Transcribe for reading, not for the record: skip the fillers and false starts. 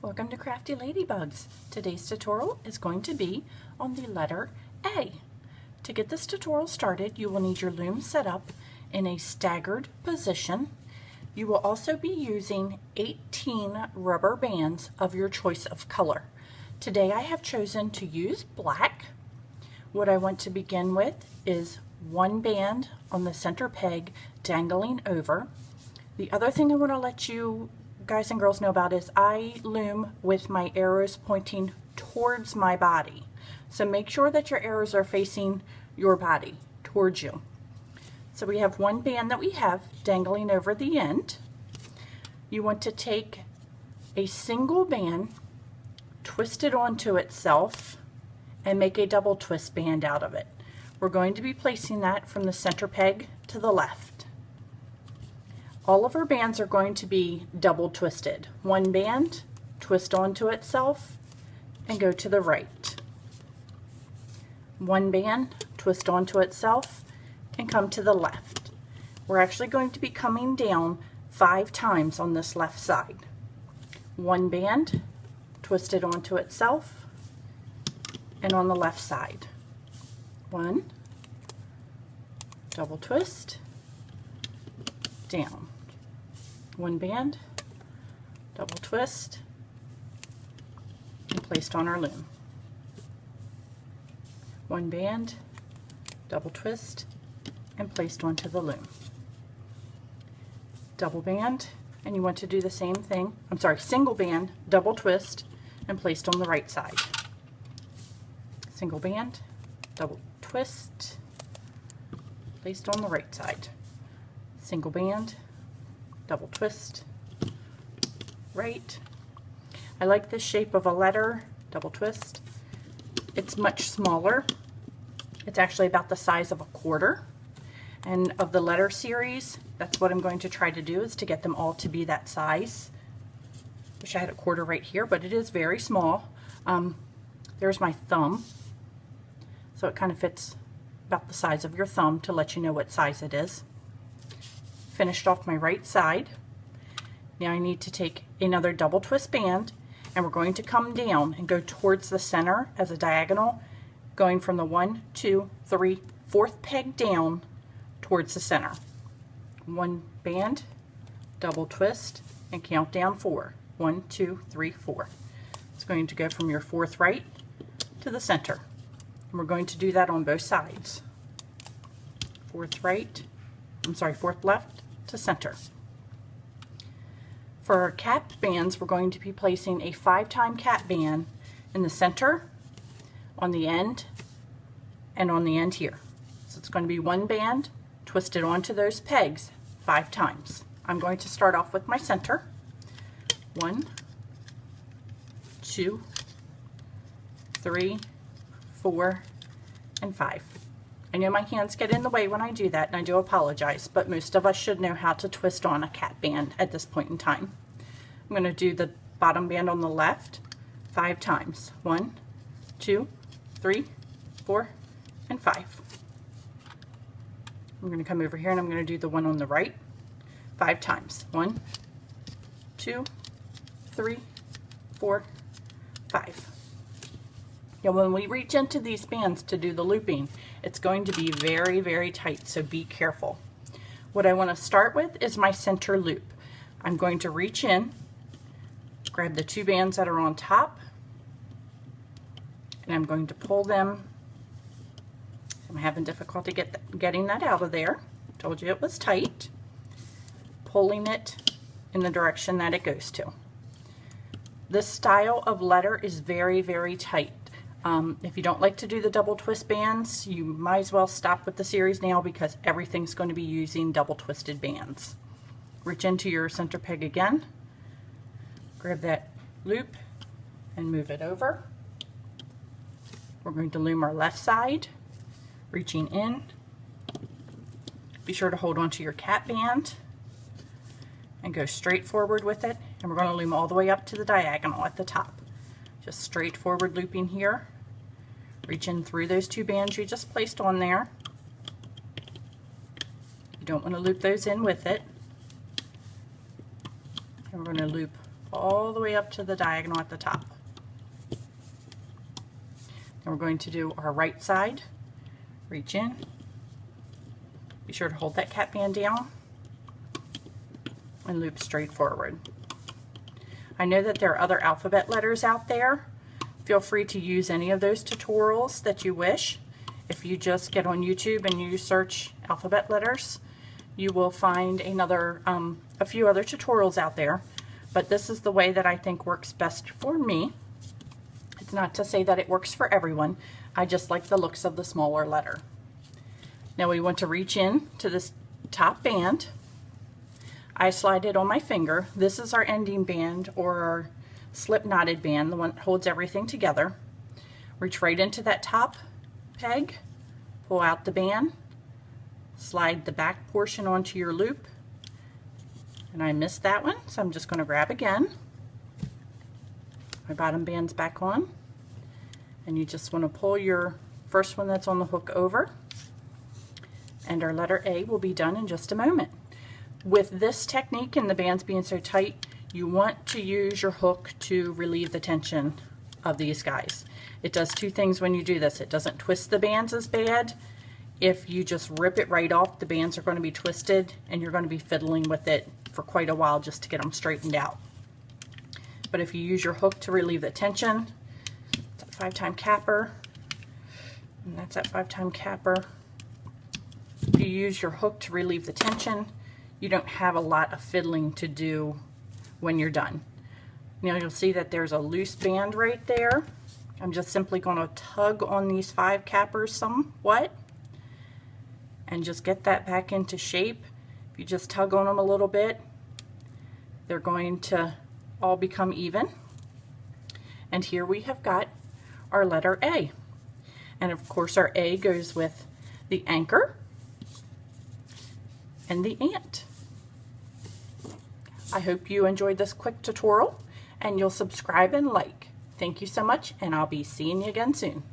Welcome to Crafty Ladybugs. Today's tutorial is going to be on the letter A. To get this tutorial started, you will need your loom set up in a staggered position. You will also be using 18 rubber bands of your choice of color. Today I have chosen to use black. What I want to begin with is one band on the center peg dangling over. The other thing I want to let you guys and girls know about is I loom with my arrows pointing towards my body. So make sure that your arrows are facing your body, towards you. So we have one band that we have dangling over the end. You want to take a single band, twist it onto itself, and make a double twist band out of it. We're going to be placing that from the center peg to the left. All of our bands are going to be double twisted. One band, twist onto itself, and go to the right. One band, twist onto itself, and come to the left. We're actually going to be coming down 5 times on this left side. One band, twist it onto itself, and on the left side. One, double twist, down. One band, double twist, and placed on our loom. One band, double twist, and placed onto the loom. Double band, and you want to do the same thing, single band, double twist, and placed on the right side. Single band, double twist, placed on the right side. Single band, double twist, right. I like this shape of a letter, double twist. It's much smaller. It's actually about the size of a quarter. And of the letter series, that's what I'm going to try to do, is to get them all to be that size. Wish I had a quarter right here, but it is very small. There's my thumb. So it kind of fits about the size of your thumb to let you know what size it is. Finished off my right side. Now I need to take another double twist band, and we're going to come down and go towards the center as a diagonal, going from the 1, 2, 3, 4th peg down towards the center. One band, double twist, and count down 4. 1, 2, 3, 4. It's going to go from your 4th right to the center. And we're going to do that on both sides. 4th right, 4th left to center. For our cap bands, we're going to be placing a 5-time cap band in the center, on the end, and on the end here. So it's going to be one band twisted onto those pegs 5 times. I'm going to start off with my center. 1, 2, 3, 4, and 5. I know my hands get in the way when I do that, and I do apologize, but most of us should know how to twist on a cap band at this point in time. I'm going to do the bottom band on the left 5 times. 1, 2, 3, 4, and 5. I'm going to come over here and I'm going to do the one on the right 5 times. 1, 2, 3, 4, 5. Now when we reach into these bands to do the looping, it's going to be very, very tight, so be careful. What I want to start with is my center loop. I'm going to reach in, grab the 2 bands that are on top, and I'm going to pull them. I'm having difficulty getting that out of there. Told you it was tight. Pulling it in the direction that it goes to. This style of letter is very, very tight. If you don't like to do the double twist bands, you might as well stop with the series now, because everything's going to be using double twisted bands. Reach into your center peg again, grab that loop and move it over. We're going to loom our left side, reaching in. Be sure to hold onto your cap band and go straight forward with it, and we're going to loom all the way up to the diagonal at the top. Just straight forward looping here. Reach in through those 2 bands you just placed on there. You don't want to loop those in with it. And we're going to loop all the way up to the diagonal at the top. Then we're going to do our right side. Reach in. Be sure to hold that cap band down and loop straight forward. I know that there are other alphabet letters out there. Feel free to use any of those tutorials that you wish. If you just get on YouTube and you search alphabet letters, you will find a few other tutorials out there, but this is the way that I think works best for me. It's not to say that it works for everyone. I just like the looks of the smaller letter. Now we want to reach in to this top band. I slide it on my finger. This is our ending band, or our slip knotted band, the one that holds everything together. Reach right into that top peg, pull out the band, slide the back portion onto your loop, and I missed that one, so I'm just going to grab again. My bottom band's back on, and you just want to pull your first one that's on the hook over, and our letter A will be done in just a moment. With this technique and the bands being so tight, you want to use your hook to relieve the tension of these guys. It does two things when you do this. It doesn't twist the bands as bad. If you just rip it right off, the bands are going to be twisted and you're going to be fiddling with it for quite a while just to get them straightened out. But if you use your hook to relieve the tension, it's a 5-time capper, and that's that 5-time capper. If you use your hook to relieve the tension, you don't have a lot of fiddling to do when you're done. Now you'll see that there's a loose band right there. I'm just simply going to tug on these 5 cappers somewhat and just get that back into shape. If you just tug on them a little bit, they're going to all become even. And here we have got our letter A. And of course our A goes with the anchor and the ant. I hope you enjoyed this quick tutorial and you'll subscribe and like. Thank you so much, and I'll be seeing you again soon.